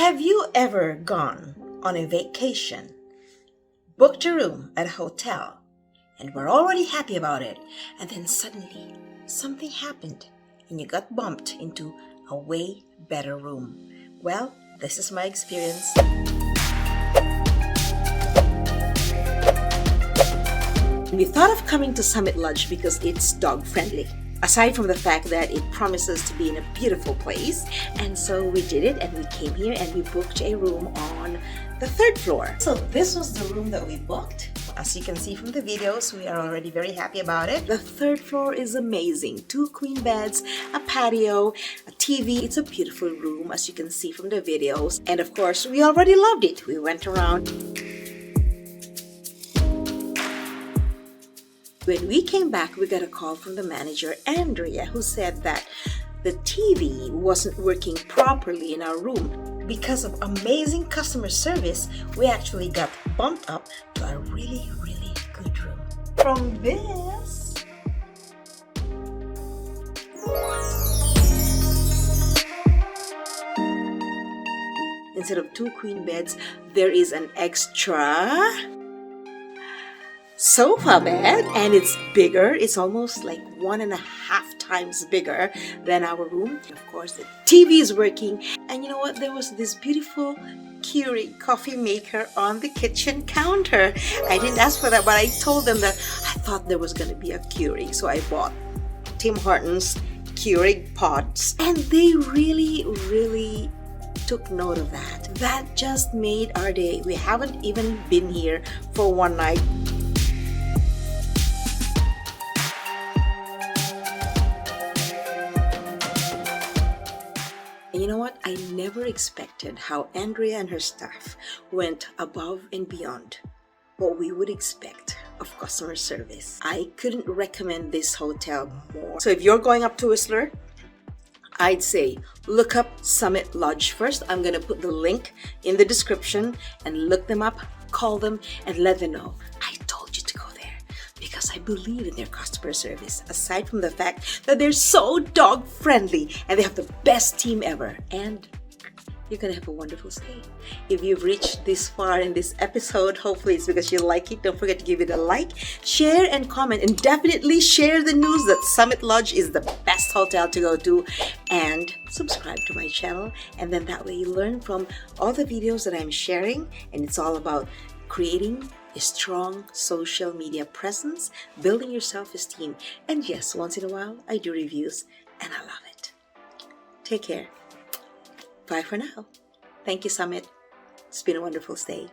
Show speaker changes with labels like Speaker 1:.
Speaker 1: Have you ever gone on a vacation, booked a room at a hotel, and were already happy about it, and then suddenly something happened and you got bumped into a way better room? Well, this is my experience. We thought of coming to Summit Lodge because it's dog friendly. Aside from the fact that it promises to be in a beautiful place, and so we did it, and we came here and we booked a room on the 3rd floor. So this was the room that we booked. As you can see from the videos, we are already very happy about it. The 3rd floor is amazing. 2 queen beds, a patio, a TV. It's a beautiful room, as you can see from the videos. And of course, we already loved it. We went around. When we came back, we got a call from the manager, Andrea, who said that the TV wasn't working properly in our room. Because of amazing customer service, we actually got bumped up to a really, really good room. From this, instead of 2 queen beds, there is an extra sofa bed, and it's bigger. It's almost like 1.5 times bigger than our room. Of course, the TV is working, and you know what? There was this beautiful Keurig coffee maker on the kitchen counter. I didn't ask for that, but I told them that I thought there was going to be a Keurig, so I bought Tim Hortons Keurig pods, and they really took note of that. That just made our day. We haven't even been here for one night. And you know what? I never expected how Andrea and her staff went above and beyond what we would expect of customer service. I couldn't recommend this hotel more. So if you're going up to Whistler, I'd say look up Summit Lodge first. I'm going to put the link in the description, and look them up, call them, and let them know I told you to go there, because I believe in their customer service. Aside from the fact that they're so dog friendly and they have the best team ever, and you're gonna have a wonderful stay. If you've reached this far in this episode, hopefully it's because you like it. Don't forget to give it a like, share, and comment, and definitely share the news that Summit Lodge is the best hotel to go to, and subscribe to my channel. And then that way you learn from all the videos that I'm sharing, and it's all about creating a strong social media presence, building your self-esteem. And yes, once in a while I do reviews, and I love it. Take care. Bye for now. Thank you, Summit. It's been a wonderful stay.